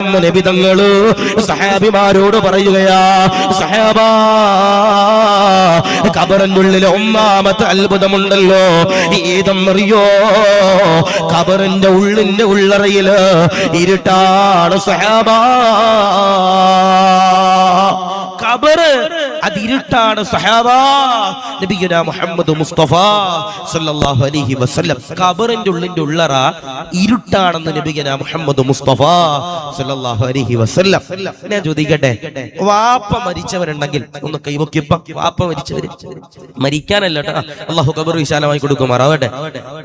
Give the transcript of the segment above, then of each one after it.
നബി തങ്ങള് സഹാബിമാരോട് പറയുകയാ, സഹാബാ, ഖബറിനുള്ളിൽ ഒന്നാമത്തെ അത്ഭുതമുണ്ടല്ലോ, ഏതെന്നറിയോ? ഖബറിന്റെ ഉള്ളിന്റെ ഉള്ളറയില് ഇരുട്ടാണ് സഹാബാ. ഖബറ് അതിരുട്ടാണ് സഹാബാ. നബിയുനാ മുഹമ്മദ് മുസ്തഫ സല്ലല്ലാഹു അലൈഹി വസല്ലം ഖബറിന്റെ ഉള്ളിന്റെ ഉള്ളറ ഇരുട്ടാണെന്ന് നബിയുനാ മുഹമ്മദ് മുസ്തഫ സല്ലല്ലാഹു അലൈഹി വസല്ലം. ഞാൻ ചോദിക്കട്ടെ, വാപ്പ മരിച്ചവരുണ്ടെങ്കിൽ ഒന്ന് കൈവക്കിയപ്പ. വാപ്പ മരിച്ചവര് മരിക്കാനല്ല കേട്ടോ, അള്ളാഹു ഖബർ വിശാലമായി കൊടുക്കുമാറാവട്ടെ.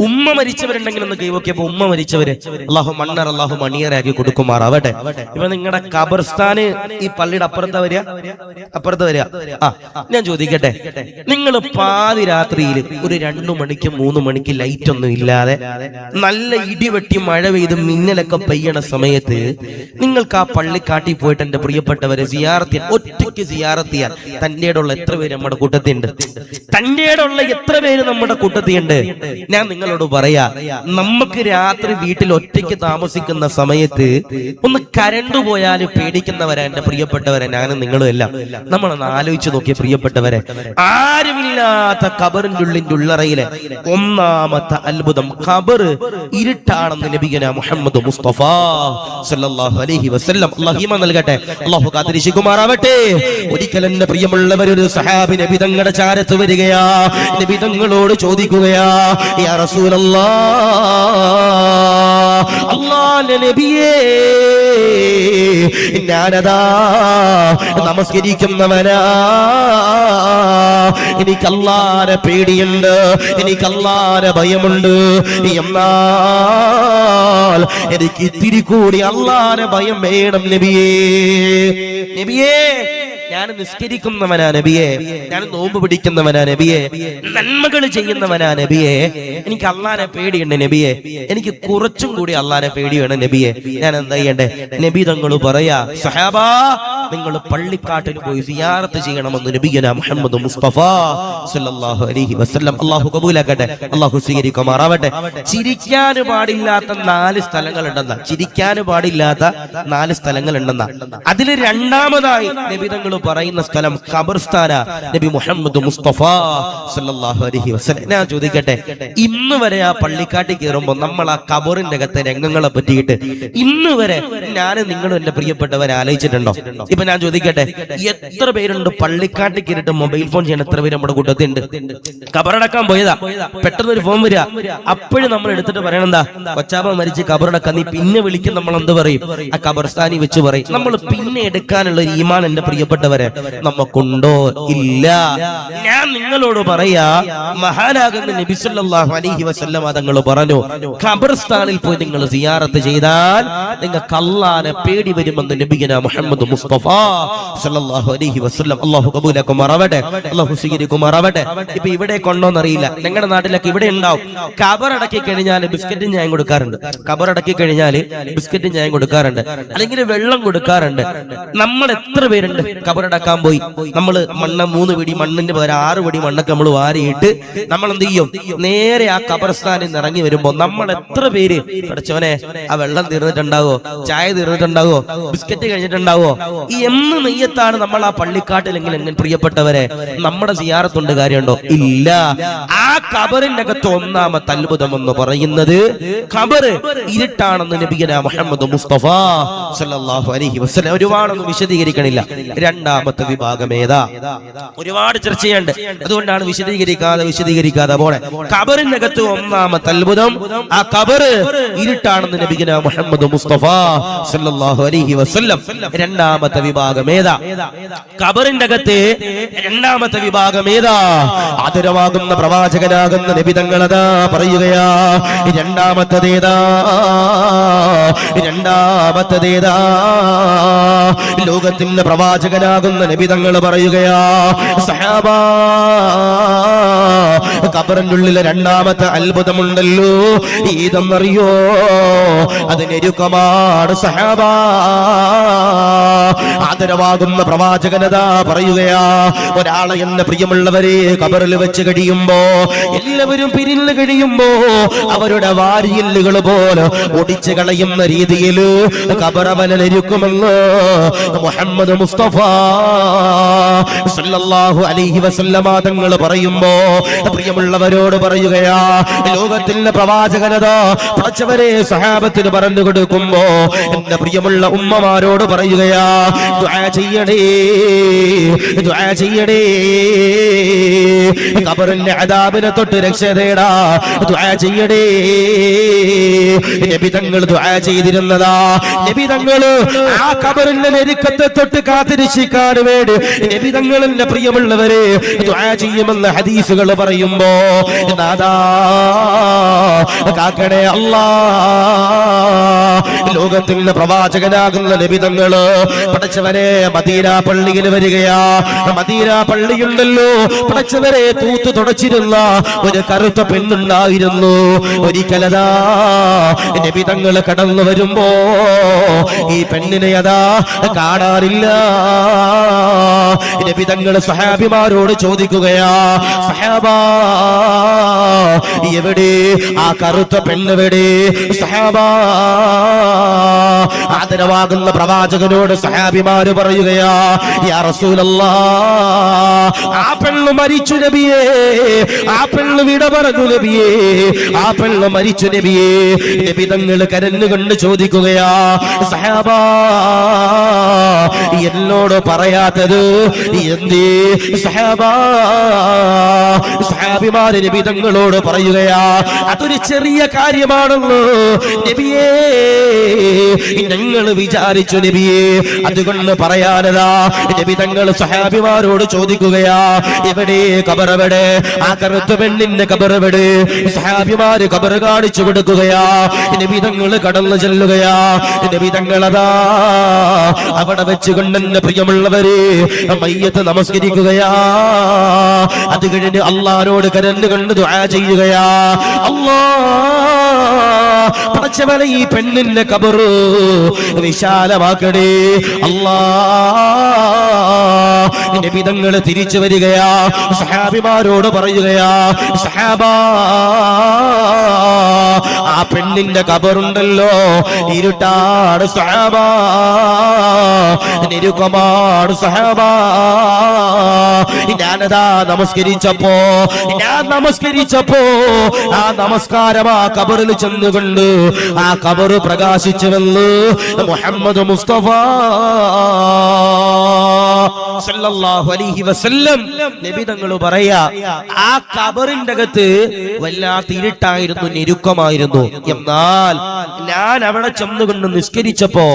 ഉമ്മ മരിച്ചവരുണ്ടെങ്കിൽ ഒന്ന് കൈവക്കിയപ്പോ. ഉമ്മ മരിച്ചവര് അള്ളാഹു മണ്ണർ, അള്ളാഹു മണിയറാക്കി കൊടുക്കുമാറാവട്ടെ. ഇപ്പൊ നിങ്ങളുടെ ഖബർസ്ഥാന് ഈ പള്ളിയുടെ അപ്പുറത്താ വരിക, അപ്പുറത്ത് വരിക. ഞാൻ ചോദിക്കട്ടെ, നിങ്ങൾ പാതിരാത്രിയിൽ ഒരു 2 മണിക്ക് 3 മണിക്ക് ലൈറ്റ് ഒന്നും ഇല്ലാതെ നല്ല ഇടിവെട്ടി മഴ പെയ്ത് മിന്നലൊക്കെ പെയ്യണ സമയത്ത് നിങ്ങൾക്ക് ആ പള്ളിക്കാട്ടി പോയിട്ട് എന്റെ പ്രിയപ്പെട്ടവരെ സിയാറത്ത് ചെയ്യാൻ, ഒറ്റയ്ക്ക് സിയാറത്ത് ചെയ്യാൻ തന്റെ ഉള്ള എത്ര പേര് നമ്മുടെ കൂട്ടത്തിലുണ്ട്? തന്റെ ഉള്ള എത്ര പേര് നമ്മുടെ കൂട്ടത്തിലുണ്ട്? ഞാൻ നിങ്ങളോട് പറയാ, നമുക്ക് രാത്രി വീട്ടിൽ ഒറ്റയ്ക്ക് താമസിക്കുന്ന സമയത്ത് ഒന്ന് കരണ്ട് പോയാൽ പേടിക്കുന്നവരാ എന്റെ പ്രിയപ്പെട്ടവരെ, ഞാനും നിങ്ങളും എല്ലാം. നമ്മളൊന്ന് ആലോചിച്ച് നോക്കിയ പ്രിയപ്പെട്ടവരെ, ആരുമില്ലാത്ത ഖബറിന്റെ ഉള്ളിന്റെ ഉള്ളറയിലെ ഒന്നാമത്തെ അത്ഭുതം ഖബർ ഇരുട്ടാണെന്ന് നബിയുനാ മുഹമ്മദ് മുസ്തഫ സല്ലല്ലാഹു അലൈഹി വസല്ലം. അല്ലാഹു ഈമാൻ നൽകട്ടെ, അല്ലാഹു കാത്തിരക്ഷിക്കുമാറാവട്ടെ. ഒരിക്കൽ എന്റെ പ്രിയമുള്ളവർ ഒരു സഹാബി നബി തങ്ങളുടെ ചാരത്ത് വരികയാ. നബി തങ്ങളോട് ചോദിക്കുകയാ, യാ റസൂലല്ലാഹ്, അല്ലാഹുവിന്റെ നബിയേ, ഞാനതാ നമസ്കരിക്കുന്നവനാ, എനിക്ക് അല്ലാഹുവിനെ പേടിയുണ്ട്, എനിക്ക് അല്ലാഹുവിനെ ഭയമുണ്ട്, എന്നാൽ എനിക്ക് ഇത്തിരി കൂടി അല്ലാഹുവിനെ ഭയം വേണം നബിയേ. നബിയേ, ഞാൻ നിസ്കരിക്കുന്നവനാ നബിയെ, ഞാൻ നോമ്പ് പിടിക്കുന്നവനാ നബിയെ, നന്മകൾ ചെയ്യുന്നവനാ നബിയെ, എനിക്ക് അള്ളാനെ പേടിയുണ്ട് നബിയെ, എനിക്ക് കുറച്ചും കൂടി അള്ളാനെ പേടി വേണം നബിയെ, ഞാൻ എന്താ ചെയ്യണ്ടേ? നബി തങ്ങൾ പറയാ, സഹാബാ, നിങ്ങൾ പള്ളിക്കാട്ടിൽ പോയി സിയാറത്ത് ചെയ്യണമെന്ന് നബിയുനാ മുഹമ്മദ് മുസ്തഫ സല്ലല്ലാഹു അലൈഹി വസല്ലം. അല്ലാഹു കബൂലാക്കട്ടെ, അല്ലാഹു സ്വീകരിക്കുമാറാവട്ടെ. ചിരിക്കാൻ പാടില്ലാത്ത 4 സ്ഥലങ്ങൾ ഉണ്ടെന്ന, ചിരിക്കാൻ പാടില്ലാത്ത 4 സ്ഥലങ്ങൾ ഉണ്ടെന്ന, അതിൽ രണ്ടാമതായി നബി തങ്ങൾ പറയുന്ന സ്ഥലം ഖബർസ്ഥാന നബി മുഹമ്മദ് മുസ്തഫ സല്ലല്ലാഹു അലൈഹി വസല്ലം. ഞാൻ ചോദിക്കട്ടെ, ഇന്ന് വരെ ആ പള്ളിക്കാട്ടിൽ കയറുമ്പോൾ നമ്മൾ ആ ഖബറിന്റെ അകത്തെ രംഗങ്ങളെ പറ്റിയിട്ട് ഇന്ന് വരെ ഞാൻ നിങ്ങളും എന്റെ പ്രിയപ്പെട്ടവരെ ആലോചിച്ചിട്ടുണ്ടോ? ഇപ്പൊ ഞാൻ ചോദിക്കട്ടെ, എത്ര പേരുണ്ട് പള്ളിക്കാട്ടിൽ കയറിയിട്ട് മൊബൈൽ ഫോൺ ചെയ്യാൻ? എത്ര പേര് നമ്മുടെ കൂട്ടത്തിലുണ്ട്? ഖബറടക്കാൻ പോയതാ, പെട്ടെന്ന് ഒരു ഫോൺ വരിക, അപ്പോഴും നമ്മൾ എടുത്തിട്ട് പറയണം, എന്താ കൊച്ചാപ്പ മരിച്ച് ഖബറടക്കാൻ, നീ പിന്നെ വിളിക്കും, നമ്മൾ എന്ത് പറയും? ആ ഖബർസ്ഥാനി വെച്ച് പറയും. നമ്മൾ പിന്നെ എടുക്കാനുള്ള ഒരു ഈമാൻ എന്റെ പ്രിയപ്പെട്ടവരെ നമുക്കുണ്ടോ? ഇല്ല. ഞാൻ നിങ്ങളോട് പറയാ, മഹാനാകുന്ന നബി സല്ലല്ലാഹു അലൈഹി വസല്ലം തങ്ങൾ പറഞ്ഞു, ഖബർസ്ഥാനിൽ പോയി നിങ്ങൾ സിയാറത്ത് ചെയ്താൽ നിങ്ങൾക്ക് അല്ലാഹുവിനെ പേടി വരുമെന്ന് നബിയുനാ മുഹമ്മദ് മുസ്തഫ സല്ലല്ലാഹു അലൈഹി വസല്ലം. അല്ലാഹു കബൂലാക്കുമാറാവട്ടെ, അല്ലാഹു സ്വീകരിക്കുമാറാവട്ടെ. ഇപ്പൊ ഇവിടെ കൊണ്ടോന്നറിയില്ല, ഞങ്ങളുടെ നാട്ടിലൊക്കെ ഇവിടെ ഉണ്ടാവും. ഖബറടക്കി കഴിഞ്ഞാൽ ബിസ്ക്കറ്റും ചായം കൊടുക്കാറുണ്ട്. ഖബറടക്കി കഴിഞ്ഞാൽ ബിസ്ക്കറ്റും ചായം കൊടുക്കാറുണ്ട്, അല്ലെങ്കിൽ വെള്ളം കൊടുക്കാറുണ്ട്. നമ്മൾ എത്ര പേരുണ്ട് ഖബറടക്കാൻ പോയി? നമ്മൾ മണ്ണ് 3 പിടി മണ്ണിന്റെ പകരം 6 പിടി മണ്ണൊക്കെ നമ്മൾ വാരിയിട്ട് നമ്മൾ എന്ത് ചെയ്യും? നേരെ ആ ഖബർസ്ഥാനിൽ നിന്ന് ഇറങ്ങി വരുമ്പോ നമ്മൾ എത്ര പേര്, പഠിച്ചവനെ, ആ വെള്ളം തീർന്നിട്ടുണ്ടാവോ, ചായ തീർന്നിട്ടുണ്ടാവോ, ബിസ്ക്കറ്റ് കഴിഞ്ഞിട്ടുണ്ടാവോ, ഈ എന്ന് നെയ്യത്താണ് നമ്മൾ ആ പള്ളിക്കാട്ടിലെങ്കിൽ എങ്ങനെ പ്രിയപ്പെട്ടവരെ നമ്മുടെ സിയാറത്തുണ്ട്? കാര്യമുണ്ടോ? ഇല്ല. ആ ഖബറിന്റെ അകത്ത് ഒന്നാമത്തെ അത്ഭുതം എന്ന് പറയുന്നത് ഖബർ ഇരുട്ടാണെന്ന് നബിയുനാ മുഹമ്മദ് മുസ്തഫ സല്ലല്ലാഹു അലൈഹി വസല്ലം. ഒരുപാടൊന്നും വിശദീകരിക്കണില്ല. രണ്ടാമത്തെ വിഭാഗം ഏതാ? ഒരുപാട് ചർച്ച ചെയ്യാണ്ട്, അതുകൊണ്ടാണ് വിശദീകരിക്കാതെ പോണെ. ഖബറിന്റെ അകത്ത് ഒന്നാമത്തെ അത്ഭുതം ആ ഖബർ ഇരുട്ടാണെന്ന് നബിയുനാ മുഹമ്മദ് മുസ്തഫ സല്ലല്ലാഹു അലൈഹി വസല്ലം. രണ്ടാമത്തെ വിഭാഗം ഏതാ? ഖബറിന്റെ അകത്ത് രണ്ടാമത്തെ വിഭാഗം ഏതാ? ആദരവാകുന്ന പ്രവാചകനാകുന്ന നബി തങ്ങളതാ പറയുകയാ, രണ്ടാമത്തേതാ? ലോകത്തിന്റെ പ്രവാചകനാ നബി തങ്ങൾ പറയുകയാ, സഹാബാ, ഖബറിന്റെ ഉള്ളിലെ രണ്ടാമത്തെ അത്ഭുതമുണ്ടല്ലോ, ഇതെന്നറിയോ? അതിനെരുക്കമാണ് സഹാബാ. ആദരവാകുന്ന പ്രവാചകനതാ പറയുകയാ, ഒരാളെ എന്ന പ്രിയമുള്ളവരെ ഖബറിൽ വെച്ച് കഴിയുമ്പോ, എല്ലാവരും പിരിഞ്ഞു കഴിയുമ്പോ അവരുടെ വാരിയല്ലുകൾ പോലെ ഒടിച്ചു കളയുന്ന രീതിയിൽ ഖബറവനിരിക്കുമെന്ന് മുഹമ്മദ് മുസ്തഫ സല്ലല്ലാഹു അലൈഹി വസല്ലമ തങ്ങൾ പറയുമ്പോ, പ്രിയമുള്ളവരോട് പറയുകയാ, ലോകത്തിന്റെ പ്രവാചകനതാ പടച്ചവരെ സഹാബത്തിന് പറഞ്ഞു കൊടുക്കുമ്പോ എന്റെ പ്രിയമുള്ള ഉമ്മമാരോട് പറയുകയാ, ദുആ ചെയ്യണേ, ദുആ ചെയ്യണേ, ഖബറിന്റെ അദാബിനെ തൊട്ട് രക്ഷ തേടാ, ദുആ ചെയ്യണേ. നബി തങ്ങൾ ദുആ ചെയ്തിരുന്നതാ. നബി തങ്ങൾ ആ ഖബറിന്റെ നെരുക്കത്തെ തൊട്ട് കാത്തിരക്ഷിക്കാൻ വേണ്ടി നബി തങ്ങളുടെ പ്രിയമുള്ളവരെ ദുആ ചെയ്യുമെന്ന് ഹദീസുകൾ പറയുമ്പോ, നാദാ കാക്കണേ അല്ലാ, ലോകത്തിന്റെ പ്രവാചകനാകുന്ന നബി തങ്ങള് പടച്ചവരെ മദീന പള്ളിയിൽ വരികയാ. മദീന പള്ളിയുണ്ടല്ലോ, പടച്ചവരെ തൂത്തു തുടച്ചിരുന്ന ഒരു കറുത്ത പെണ്ണുണ്ടായിരുന്നു. ഒരിക്കലതാ നബി തങ്ങൾ കടന്നു വരുമ്പോ ഈ പെണ്ണിനെ അതാ കാണാറില്ല. നബി തങ്ങൾ സഹാബിമാരോട് ചോദിക്കുകയാ, സഹാബാ, എവിടെ ആ കറുത്ത പെണ്ണെവിടെ? സഹാബാ, ആദരവാകുന്ന പ്രവാചകനോട് സഹാബിമാര് പറയുകയാ, യാ റസൂലല്ലാഹ്, ആ പെണ്ണ് മരിച്ചു നബിയേ, ആ പെണ്ണ് വിട പറഞ്ഞു നബിയേ, ആ പെണ്ണ് മരിച്ചു നബിയേ. നബി തങ്ങൾ കരഞ്ഞുകൊണ്ട് ചോദിക്കുകയാ, സഹാബാ, എന്നോട് പറയാത്തത് എന്തേ? സഹാബാ, സഹാബിമാര് നബി തങ്ങളോട് പറയുകയാ, അതൊരു ചെറിയ കാര്യമാണല്ലോ നബിയേ, ഞങ്ങൾ വിചാരിച്ചു നബിയേ, അതുകൊണ്ട് പറയാനതാ. നബി തങ്ങൾ സഹാബിമാരോട് ചോദിക്കുകയാ, എവിടെ ഖബറെവിടെ? ആ കറുത്ത പെണ്ണിന്റെ ഖബറെവിടെ? സഹാബിമാര് ഖബർ കാണിച്ചു കൊടുക്കുകയാ. നബി തങ്ങൾ കടന്നു ചെല്ലുകയാ. നബി തങ്ങളതാ അവിടെ വെച്ചുകൊണ്ട് എന്റെ പ്രിയമുള്ളവരെ മയ്യത്ത് നമസ്കരിക്കുകയാ. അത് കഴിഞ്ഞ് അള്ളാഹുവോട് കരഞ്ഞുകൊണ്ട് ദുആ ചെയ്യുകയാ, അല്ലാ, പടച്ചവനെ ഈ പെണ്ണിന്റെ ഖബർ വിശാലമാക്കണേ അല്ലാ. നബി തങ്ങൾ തിരിച്ചു വരികയാ. സഹാബിമാരോട് പറയുകയാ, സഹാബാ, ആ പെണ്ണിന്റെ ഖബറുണ്ടല്ലോ, ഇരുട്ടാണ് സഹാബാ, നിരുക്കമാണ് സഹാബാ. ഞാനതാ നമസ്കരിച്ചപ്പോ ആ നമസ്കാരം ആ ഖബറിൽ ചെന്നുകൊണ്ട് ആ ഖബർ പ്രകാശിച്ചുവെന്ന് മുഹമ്മദ് മുസ്തഫ സല്ലല്ലാഹു അലൈഹി വസല്ലം നബി തങ്ങൾ പറയാ, ആ ഖബറിന്റെ അകത്ത് വല്ലാത്ത ഇരുട്ടായിരുന്നു, ഞെരുക്കമായിരുന്നു. എന്നാൽ ഞാൻ അവിടെ ചെന്നുകൊണ്ട് നിസ്കരിച്ചപ്പോ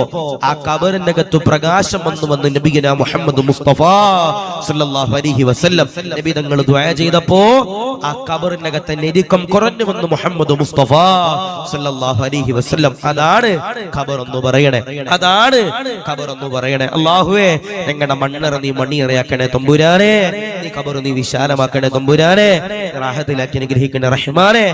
ആ ഖബറിന്റെ അകത്ത് പ്രകാശം വന്ന് നബിഗന മുഹമ്മദ് മുസ്തഫ സല്ലല്ലാഹു അലൈഹി വസല്ലം നബി തങ്ങൾ ദുആ ചെയ്തപ്പോ ആ ഖബറിന്റെ അകത്ത് ഞെരുക്കം കുറഞ്ഞു വന്ന് മുഹമ്മദ് മുസ്തഫ സല്ലല്ലാഹു അലൈഹി വസല്ലം. അതാണ് ഖബർ എന്ന് പറയണേ, അതാണ് ഖബർ എന്ന് പറയണേ. അല്ലാഹുവേ, ഞങ്ങളുടെ മണ്ണറ നീ മണിയറയാക്കണേ തമ്പുരാനെ, നീ ഖബർ നീ വിശാലമാക്കണേ തമ്പുരാനെ, റാഹത്തിലാക്കി അനുഗ്രഹിക്കണേ റഹ്മാനെ.